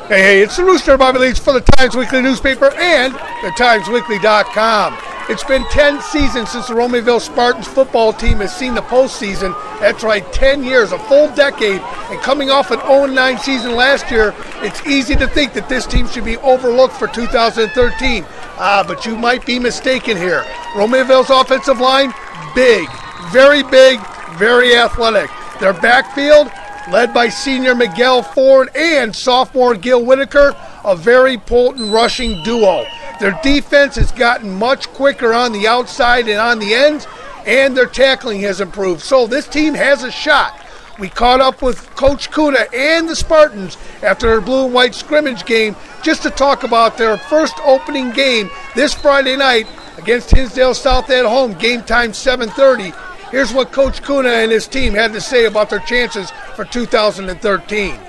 Hey, it's the Rooster Bobby Leach for the Times Weekly newspaper and thetimesweekly.com. It's been 10 seasons since the Romeoville Spartans football team has seen the postseason. That's right, 10 years, a full decade. And coming off an 0-9 season last year, it's easy to think that this team should be overlooked for 2013. But you might be mistaken here. Romeoville's offensive line, big, very athletic. Their backfield, led by senior Miguel Ford and sophomore Gil Whitaker, a very potent rushing duo. Their defense has gotten much quicker on the outside and on the ends, and their tackling has improved. So this team has a shot. We caught up with Coach Kuna and the Spartans after their blue and white scrimmage game just to talk about their first opening game this Friday night against Hinsdale South at home, game time 7:30. Here's what Coach Kuna and his team had to say about their chances for 2013.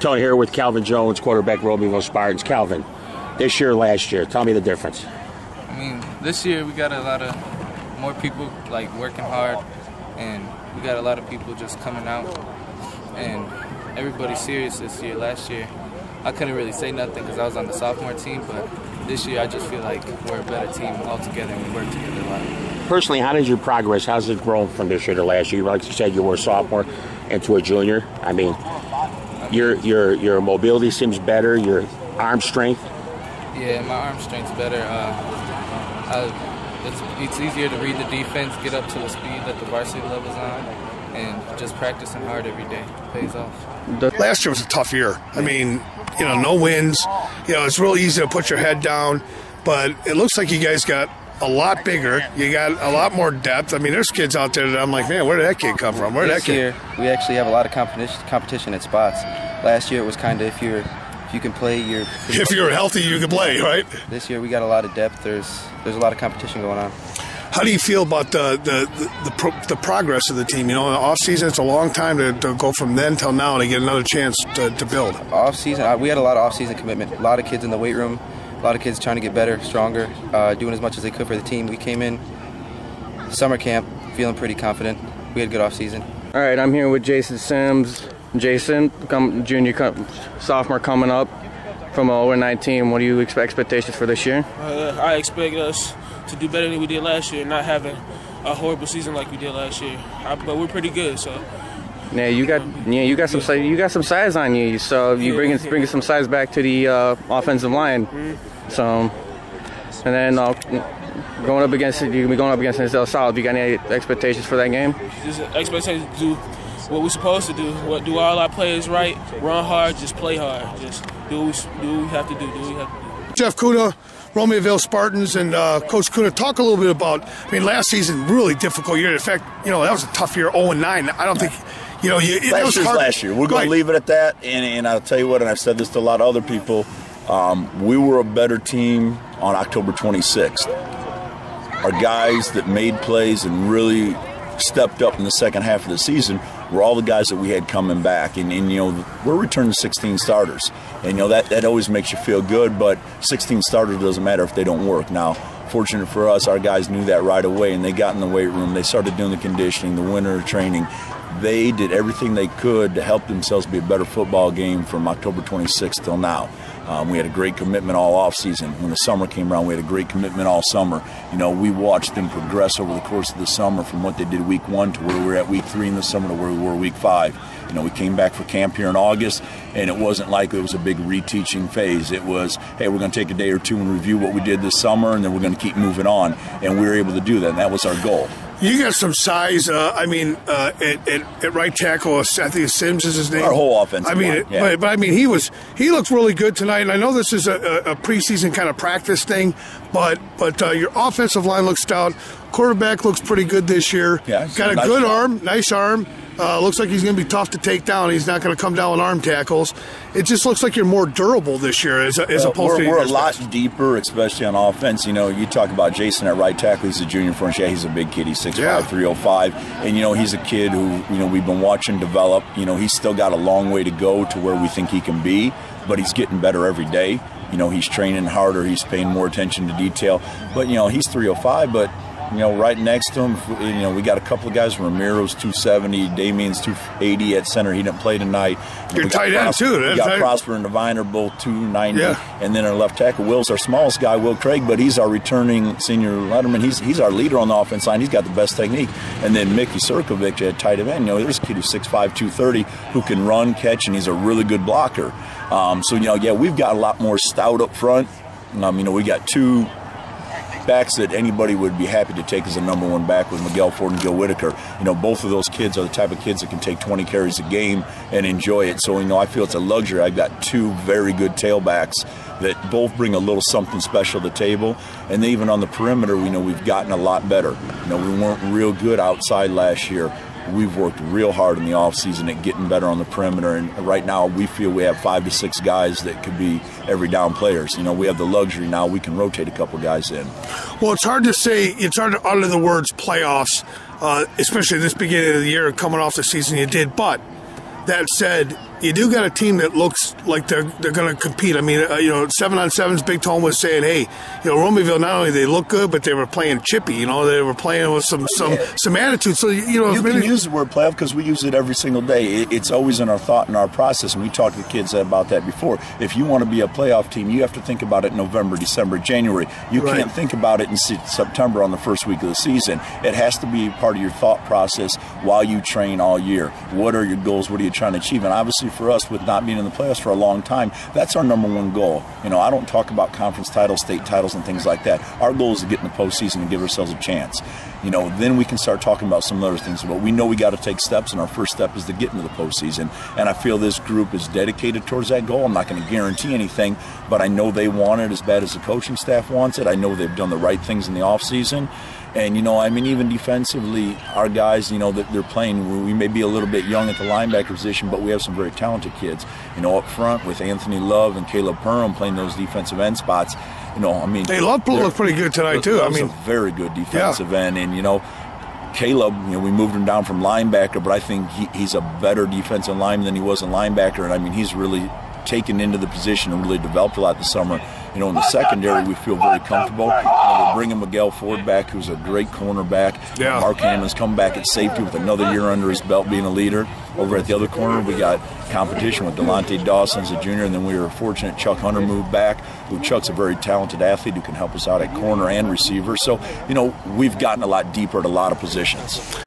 Tony here with Calvin Jones, quarterback, Romeoville Spartans. Calvin, this year, last year, tell me the difference. I mean, this year we got a lot of more people like working hard, and we got a lot of people just coming out, and everybody's serious this year. Last year, I couldn't really say nothing because I was on the sophomore team, but this year I just feel like we're a better team altogether, and we work together a lot. Personally, how did your progress, how's it grown from this year to last year? Like you said, you were a sophomore into a junior. I mean, your mobility seems better, your arm strength. Yeah, my arm strength's better. It's easier to read the defense, get up to the speed that the varsity level's on, and just practicing hard every day pays off. Last year was a tough year. I mean, no wins. It's real easy to put your head down, but it looks like you guys got a lot bigger. You got a lot more depth. I mean, there's kids out there that I'm like, man, where did that kid come from? This year, we actually have a lot of competition at spots. Last year, it was kind of if you can play, if you're healthy, you can play, right? This year, we got a lot of depth. There's a lot of competition going on. How do you feel about the progress of the team? Off season, it's a long time to go from then till now to get another chance to build. Off season, we had a lot of off season commitment. A lot of kids in the weight room. A lot of kids trying to get better, stronger, doing as much as they could for the team. We came in summer camp feeling pretty confident. We had a good off season. All right, I'm here with Jason Sims. Jason, sophomore coming up from a 0-9 team. What do you expect expectations for this year? I expect us to do better than we did last year, not having a horrible season like we did last year. But we're pretty good, so. Yeah, you got some size on you. So you bringing some size back to the offensive line. Mm-hmm. So, and then going up against Hinsdale South. You got any expectations for that game? Just expectations to do what we're supposed to do. Do all our plays right, run hard, just play hard. Just do what we have to do. Jeff Kuna, Romeoville Spartans, and Coach Kuna, talk a little bit about, last season, really difficult year. In fact, that was a tough year, 0-9. I don't think, last year. We're going to leave it at that, and I'll tell you what, and I've said this to a lot of other people, we were a better team on October 26th. Our guys that made plays and really stepped up in the second half of the season were all the guys that we had coming back, and we're returning 16 starters, and that always makes you feel good, but 16 starters doesn't matter if they don't work. Now, fortunate for us, our guys knew that right away, and they got in the weight room, they started doing the conditioning, the winter training. They did everything they could to help themselves be a better football game from October 26th till now. We had a great commitment all off-season. When the summer came around, we had a great commitment all summer. We watched them progress over the course of the summer from what they did week 1 to where we were at week 3 in the summer to where we were week 5. We came back for camp here in August, and it wasn't like it was a big reteaching phase. It was, hey, we're going to take a day or two and review what we did this summer, and then we're going to keep moving on. And we were able to do that, and that was our goal. You got some size. At right tackle, I think Sims is his name. Our whole offense. But he looks really good tonight. And I know this is a preseason kind of practice thing, but your offensive line looks stout. Quarterback looks pretty good this year. Yeah, got a good arm, nice arm. Looks like he's going to be tough to take down. He's not going to come down with arm tackles. It just looks like you're more durable this year as opposed to. We're a lot deeper, especially on offense. You talk about Jason at right tackle. He's a junior for us. Yeah, he's a big kid. He's 6'5", 305. And, he's a kid who, we've been watching develop. He's still got a long way to go to where we think he can be, but he's getting better every day. He's training harder. He's paying more attention to detail. But, he's 305, but right next to him, we got a couple of guys. Ramiro's 270, Damien's 280 at center. He didn't play tonight. Good tight end too. We got Prosper and Diviner both 290, and then our left tackle Will's our smallest guy, Will Craig, but he's our returning senior letterman. He's our leader on the offense line. He's got the best technique. And then Mickey Sirkovic at tight end. There's a kid who's 6'5", 230 who can run, catch, and he's a really good blocker. We've got a lot more stout up front. We got two backs that anybody would be happy to take as a number one back with Miguel Ford and Gil Whitaker. Both of those kids are the type of kids that can take 20 carries a game and enjoy it. So, I feel it's a luxury. I've got two very good tailbacks that both bring a little something special to the table. And then even on the perimeter, we've gotten a lot better. We weren't real good outside last year. We've worked real hard in the offseason at getting better on the perimeter, and right now we feel we have 5 to 6 guys that could be every down players. We have the luxury now we can rotate a couple guys in. Well, it's hard to say, it's hard to utter the words playoffs, especially this beginning of the year, coming off the season you did, but that said, you do got a team that looks like they're going to compete. 7-on-7's Big Tone was saying, hey, Romeoville, not only they look good, but they were playing chippy. They were playing with some attitude. So you can use the word playoff because we use it every single day. It's always in our thought and our process, and we talked to the kids about that before. If you want to be a playoff team, you have to think about it November, December, January. You can't think about it in September on the first week of the season. It has to be part of your thought process while you train all year. What are your goals? What are you trying to achieve? And obviously, for us, with not being in the playoffs for a long time, that's our number one goal. I don't talk about conference titles, state titles, and things like that. Our goal is to get in the postseason and give ourselves a chance. Then we can start talking about some other things. But we know we got to take steps, and our first step is to get into the postseason. And I feel this group is dedicated towards that goal. I'm not going to guarantee anything, but I know they want it as bad as the coaching staff wants it. I know they've done the right things in the offseason. And, even defensively, our guys, that they're playing, we may be a little bit young at the linebacker position, but we have some very talented kids. Up front with Anthony Love and Caleb Perham playing those defensive end spots. Hey, Love looked pretty good tonight, too. Love's a very good defensive end. And, Caleb, we moved him down from linebacker, but I think he's a better defensive lineman than he was in linebacker. And, he's really taken into the position and really developed a lot this summer. In the secondary, we feel very comfortable. We're bringing Miguel Ford back, who's a great cornerback. Yeah. Mark Hammond's come back at safety with another year under his belt being a leader. Over at the other corner, we got competition with Delonte Dawson as a junior, and then we were fortunate Chuck Hunter moved back. Chuck's a very talented athlete who can help us out at corner and receiver. So, we've gotten a lot deeper at a lot of positions.